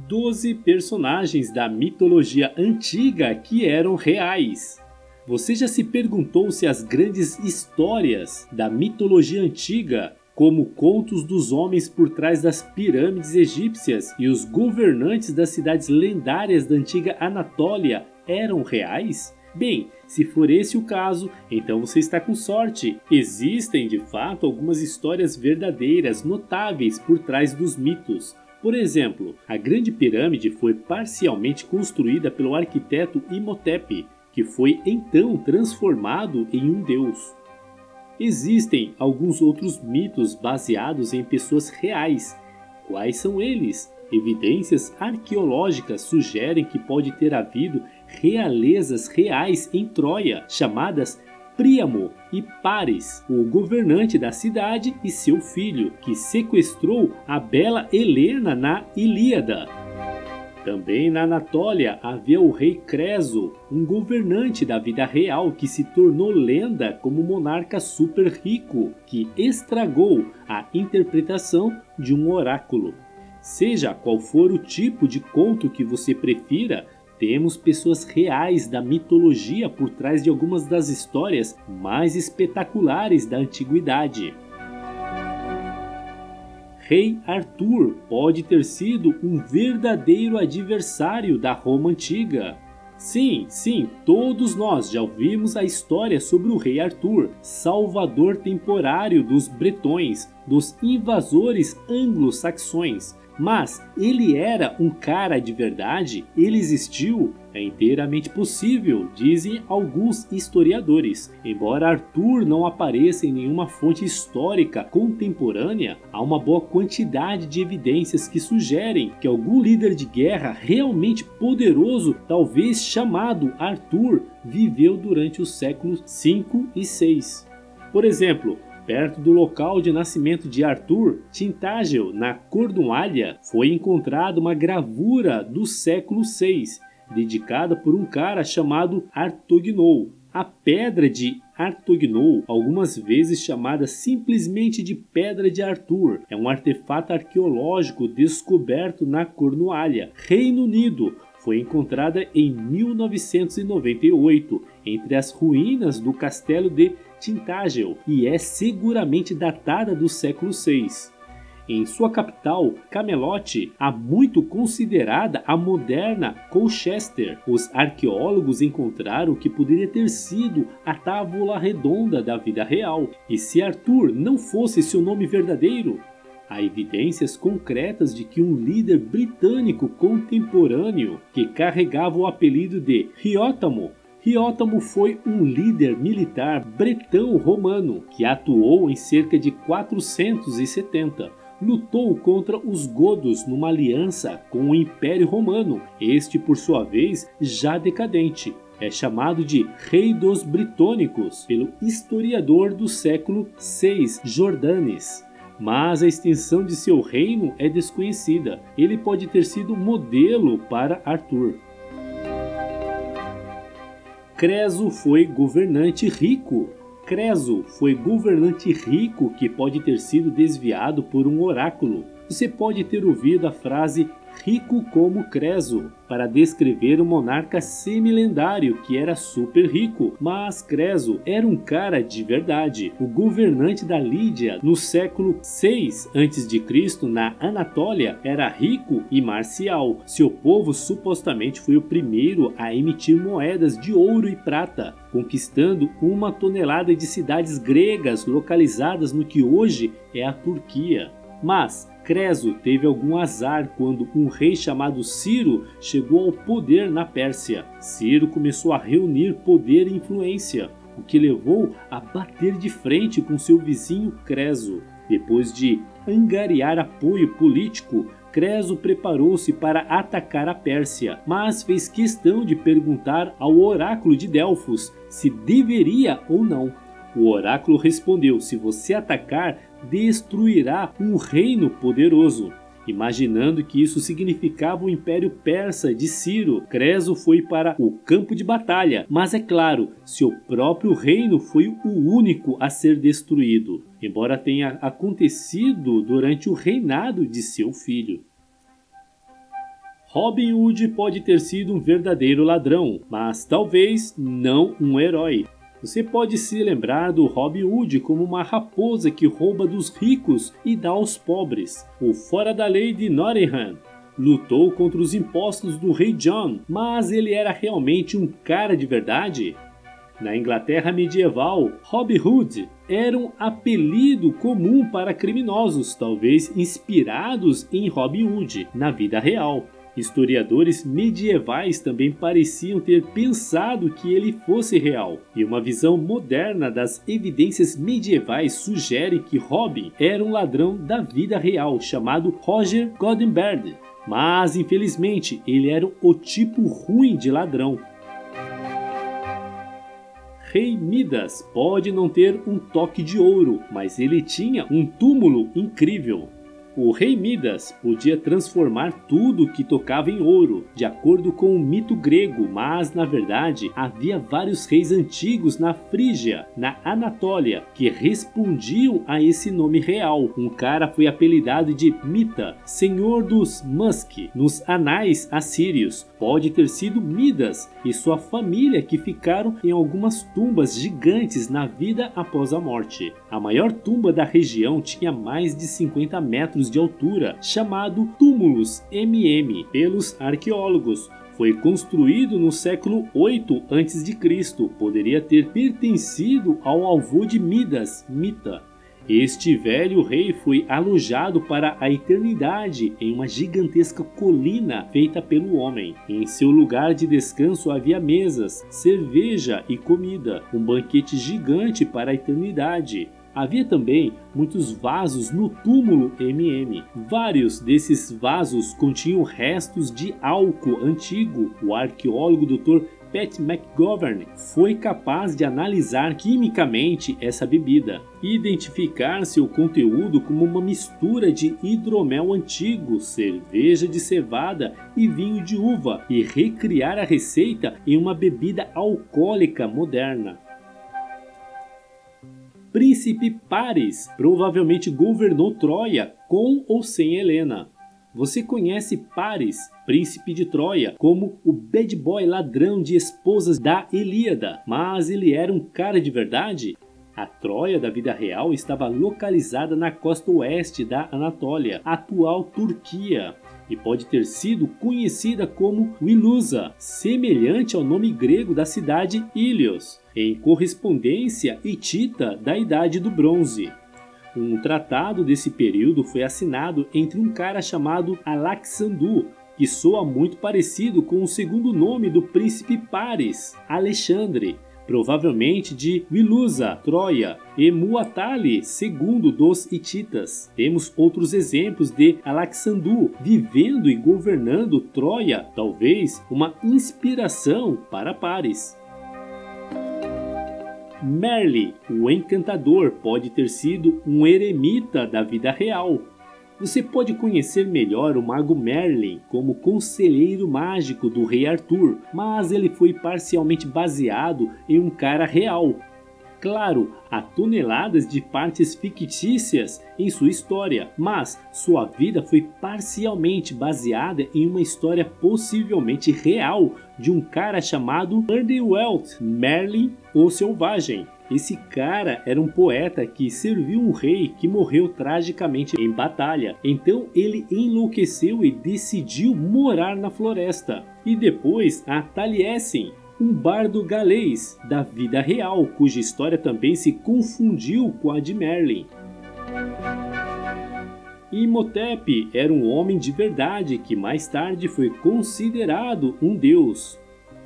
12 personagens da mitologia antiga que eram reais. Você já se perguntou se as grandes histórias da mitologia antiga, como contos dos homens por trás das pirâmides egípcias e os governantes das cidades lendárias da antiga Anatólia, eram reais? Bem, se for esse o caso, então você está com sorte. Existem, de fato, algumas histórias verdadeiras, notáveis por trás dos mitos. Por exemplo, a Grande Pirâmide foi parcialmente construída pelo arquiteto Imhotep, que foi então transformado em um deus. Existem alguns outros mitos baseados em pessoas reais. Quais são eles? Evidências arqueológicas sugerem que pode ter havido realezas reais em Troia, chamadas Príamo e Paris, o governante da cidade e seu filho, que sequestrou a bela Helena na Ilíada. Também na Anatólia havia o rei Creso, um governante da vida real que se tornou lenda como monarca super rico, que estragou a interpretação de um oráculo. Seja qual for o tipo de conto que você prefira, temos pessoas reais da mitologia por trás de algumas das histórias mais espetaculares da antiguidade. Rei Arthur pode ter sido um verdadeiro adversário da Roma antiga. Sim, todos nós já ouvimos a história sobre o rei Arthur, salvador temporário dos bretões, dos invasores anglo-saxões. Mas ele era um cara de verdade? Ele existiu? É inteiramente possível, dizem alguns historiadores. Embora Arthur não apareça em nenhuma fonte histórica contemporânea, há uma boa quantidade de evidências que sugerem que algum líder de guerra realmente poderoso, talvez chamado Arthur, viveu durante os séculos 5 e 6. Por exemplo, perto do local de nascimento de Arthur, Tintagel, na Cornualha, foi encontrada uma gravura do século VI, dedicada por um cara chamado Artognou. A pedra de Artognou, algumas vezes chamada simplesmente de Pedra de Arthur, é um artefato arqueológico descoberto na Cornualha, Reino Unido. Foi encontrada em 1998, entre as ruínas do castelo de Tintagel, e é seguramente datada do século VI. Em sua capital, Camelot, há muito considerada a moderna Colchester, os arqueólogos encontraram que poderia ter sido a tábua redonda da vida real. E se Arthur não fosse seu nome verdadeiro? Há evidências concretas de que um líder britânico contemporâneo que carregava o apelido de Riótamo foi um líder militar bretão romano que atuou em cerca de 470. Lutou contra os godos numa aliança com o Império Romano, este por sua vez já decadente. É chamado de Rei dos Britônicos pelo historiador do século VI, Jordanes. Mas a extensão de seu reino é desconhecida. Ele pode ter sido modelo para Arthur. Creso foi governante rico. Creso foi governante rico que pode ter sido desviado por um oráculo. Você pode ter ouvido a frase rico como Creso para descrever um monarca semi-lendário que era super rico, mas Creso era um cara de verdade. O governante da Lídia no século 6 a.C. na Anatólia era rico e marcial. Seu povo supostamente foi o primeiro a emitir moedas de ouro e prata, conquistando 1 tonelada de cidades gregas localizadas no que hoje é a Turquia. Mas Creso teve algum azar quando um rei chamado Ciro chegou ao poder na Pérsia. Ciro começou a reunir poder e influência, o que levou a bater de frente com seu vizinho Creso. Depois de angariar apoio político, Creso preparou-se para atacar a Pérsia, mas fez questão de perguntar ao oráculo de Delfos se deveria ou não. O oráculo respondeu: se você atacar, destruirá um reino poderoso. Imaginando que isso significava o Império Persa de Ciro, Creso foi para o campo de batalha, mas é claro, seu próprio reino foi o único a ser destruído, embora tenha acontecido durante o reinado de seu filho. Robin Hood pode ter sido um verdadeiro ladrão, mas talvez não um herói. Você pode se lembrar do Robin Hood como uma raposa que rouba dos ricos e dá aos pobres. O fora da lei de Nottingham lutou contra os impostos do rei John, mas ele era realmente um cara de verdade? Na Inglaterra medieval, Robin Hood era um apelido comum para criminosos, talvez inspirados em Robin Hood na vida real. Historiadores medievais também pareciam ter pensado que ele fosse real, e uma visão moderna das evidências medievais sugere que Robin era um ladrão da vida real chamado Roger Goddenberry. Mas, infelizmente, ele era o tipo ruim de ladrão. Rei Midas pode não ter um toque de ouro, mas ele tinha um túmulo incrível. O rei Midas podia transformar tudo que tocava em ouro, de acordo com o mito grego, mas na verdade havia vários reis antigos na Frígia, na Anatólia, que respondiam a esse nome real. Um cara foi apelidado de Mita, senhor dos Musk, nos anais assírios. Pode ter sido Midas e sua família que ficaram em algumas tumbas gigantes na vida após a morte. A maior tumba da região tinha mais de 50 metros de altura, chamado Túmulus MM pelos arqueólogos. Foi construído no século 8 a.C. Poderia ter pertencido ao avô de Midas, Mita. Este velho rei foi alojado para a eternidade em uma gigantesca colina feita pelo homem. Em seu lugar de descanso havia mesas, cerveja e comida, um banquete gigante para a eternidade. Havia também muitos vasos no túmulo MM. Vários desses vasos continham restos de álcool antigo. O arqueólogo Dr. Pat McGovern foi capaz de analisar quimicamente essa bebida e identificar seu conteúdo como uma mistura de hidromel antigo, cerveja de cevada e vinho de uva e recriar a receita em uma bebida alcoólica moderna. Príncipe Paris provavelmente governou Troia com ou sem Helena. Você conhece Paris, príncipe de Troia, como o bad boy ladrão de esposas da Ilíada, mas ele era um cara de verdade? A Troia da vida real estava localizada na costa oeste da Anatólia, atual Turquia, e pode ter sido conhecida como Wilusa, semelhante ao nome grego da cidade Ilios, em correspondência hitita da Idade do Bronze. Um tratado desse período foi assinado entre um cara chamado Alexandru, que soa muito parecido com o segundo nome do príncipe Paris, Alexandre, provavelmente de Wilusa, Troia, e Muatali, segundo dos hititas. Temos outros exemplos de Alexandru vivendo e governando Troia, talvez uma inspiração para Paris. Merlin, o encantador, pode ter sido um eremita da vida real. Você pode conhecer melhor o mago Merlin como conselheiro mágico do rei Arthur, mas ele foi parcialmente baseado em um cara real. Claro, há toneladas de partes fictícias em sua história, mas sua vida foi parcialmente baseada em uma história possivelmente real de um cara chamado Erdwelt Merlin o Selvagem. Esse cara era um poeta que serviu um rei que morreu tragicamente em batalha. Então ele enlouqueceu e decidiu morar na floresta. E depois a Taliesin, um bardo galês da vida real, cuja história também se confundiu com a de Merlin. Imhotep era um homem de verdade que mais tarde foi considerado um deus.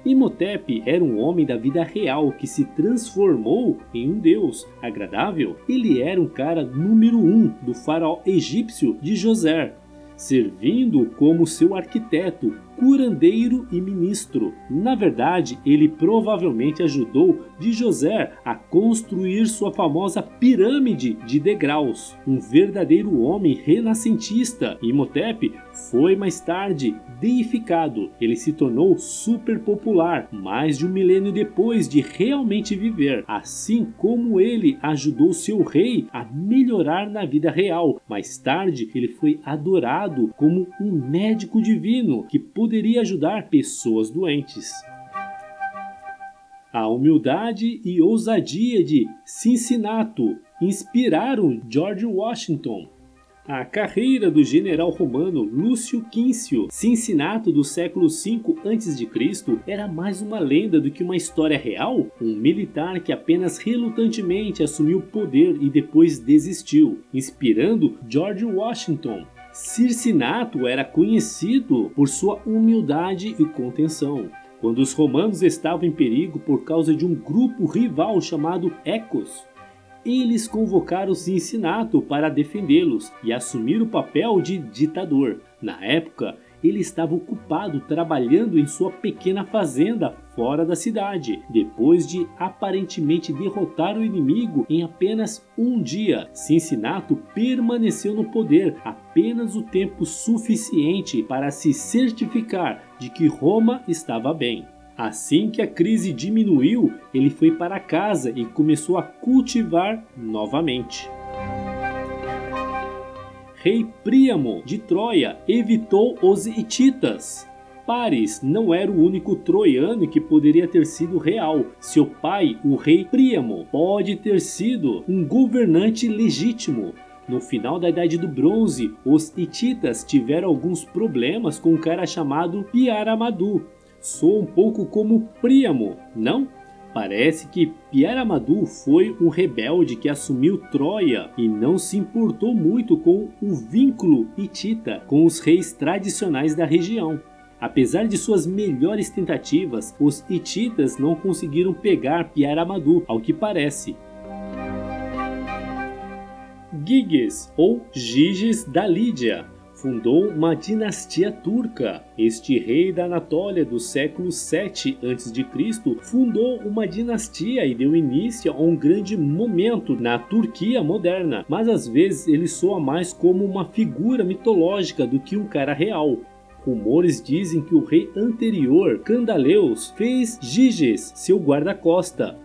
Imhotep era um homem da vida real que se transformou em um deus agradável. Ele era um cara número 1 do faraó egípcio de Djoser, servindo como seu arquiteto, curandeiro e ministro. Na verdade, ele provavelmente ajudou Djoser a construir sua famosa pirâmide de degraus, um verdadeiro homem renascentista. Imhotep foi mais tarde deificado. Ele se tornou super popular mais de um milênio depois de realmente viver, assim como ele ajudou seu rei a melhorar na vida real. Mais tarde, ele foi adorado como um médico divino que poderia ajudar pessoas doentes. A humildade e ousadia de Cincinato inspiraram George Washington. A carreira do general romano Lúcio Quíncio Cincinato do século V a.C. era mais uma lenda do que uma história real? Um militar que apenas relutantemente assumiu o poder e depois desistiu, inspirando George Washington. Cincinato era conhecido por sua humildade e contenção. Quando os romanos estavam em perigo por causa de um grupo rival chamado Ecos, eles convocaram Cincinato para defendê-los e assumir o papel de ditador. Na época, ele estava ocupado trabalhando em sua pequena fazenda fora da cidade, depois de aparentemente derrotar o inimigo em apenas um dia. Cincinato permaneceu no poder apenas o tempo suficiente para se certificar de que Roma estava bem. Assim que a crise diminuiu, ele foi para casa e começou a cultivar novamente. Rei Príamo de Troia evitou os hititas. Paris não era o único troiano que poderia ter sido real. Seu pai, o rei Príamo, pode ter sido um governante legítimo. No final da Idade do Bronze, os hititas tiveram alguns problemas com um cara chamado Piaramadu. Soa um pouco como Príamo, não? Parece que Piaramadu foi um rebelde que assumiu Troia e não se importou muito com o vínculo hitita com os reis tradicionais da região. Apesar de suas melhores tentativas, os hititas não conseguiram pegar Piaramadu, ao que parece. Giges, ou Giges da Lídia, fundou uma dinastia turca. Este rei da Anatólia do século VII a.C. fundou uma dinastia e deu início a um grande momento na Turquia moderna, mas às vezes ele soa mais como uma figura mitológica do que um cara real. Rumores dizem que o rei anterior, Candaleus, fez Giges seu guarda-costa.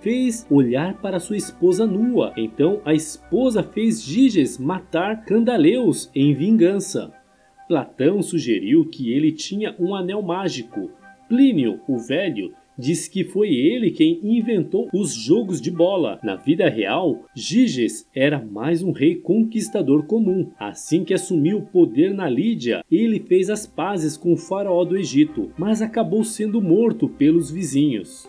Fez olhar para sua esposa nua. Então a esposa fez Giges matar Candaleus em vingança. Platão sugeriu que ele tinha um anel mágico. Plínio, o Velho, diz que foi ele quem inventou os jogos de bola. Na vida real, Giges era mais um rei conquistador comum. Assim que assumiu o poder na Lídia, ele fez as pazes com o faraó do Egito, mas acabou sendo morto pelos vizinhos.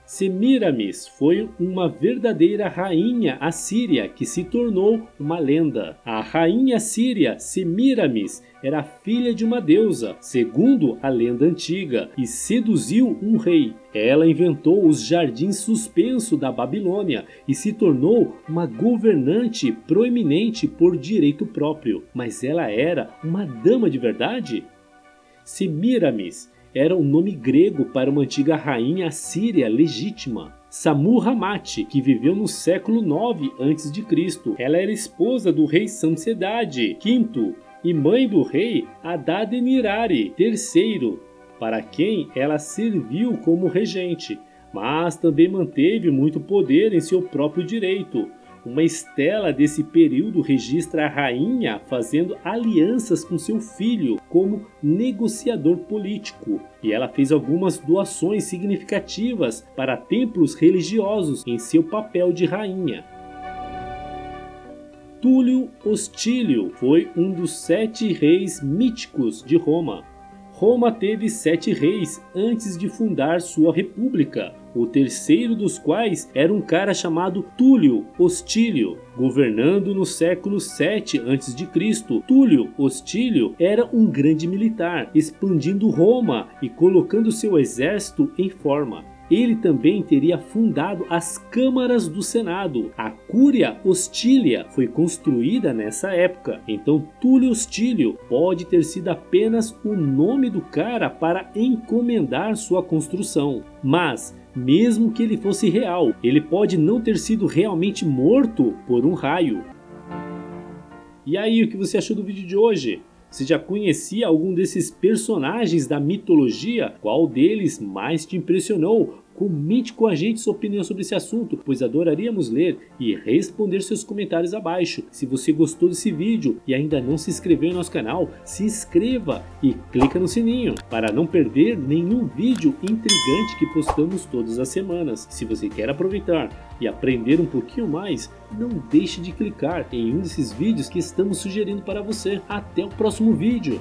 Semíramis foi uma verdadeira rainha assíria que se tornou uma lenda. A rainha síria Semíramis era filha de uma deusa, segundo a lenda antiga, e seduziu um rei. Ela inventou os jardins suspensos da Babilônia e se tornou uma governante proeminente por direito próprio. Mas ela era uma dama de verdade? Semíramis era um nome grego para uma antiga rainha assíria legítima. Samur-Ramate, que viveu no século IX a.C. Ela era esposa do rei Samsedade V e mãe do rei Adad-nirari III, para quem ela serviu como regente, mas também manteve muito poder em seu próprio direito. Uma estela desse período registra a rainha fazendo alianças com seu filho como negociador político, e ela fez algumas doações significativas para templos religiosos em seu papel de rainha. Túlio Hostílio foi um dos 7 reis míticos de Roma. Roma teve 7 reis antes de fundar sua república, o terceiro dos quais era um cara chamado Túlio Hostílio, governando no século 7 a.C. Túlio Hostílio era um grande militar, expandindo Roma e colocando seu exército em forma. Ele também teria fundado as câmaras do Senado. A Curia Hostilia foi construída nessa época. Então Túlio Hostílio pode ter sido apenas o nome do cara para encomendar sua construção. Mas, mesmo que ele fosse real, ele pode não ter sido realmente morto por um raio. E aí, o que você achou do vídeo de hoje? Você já conhecia algum desses personagens da mitologia? Qual deles mais te impressionou? Comente com a gente sua opinião sobre esse assunto, pois adoraríamos ler e responder seus comentários abaixo. Se você gostou desse vídeo e ainda não se inscreveu em nosso canal, se inscreva e clica no sininho para não perder nenhum vídeo intrigante que postamos todas as semanas. Se você quer aproveitar e aprender um pouquinho mais, não deixe de clicar em um desses vídeos que estamos sugerindo para você. Até o próximo vídeo!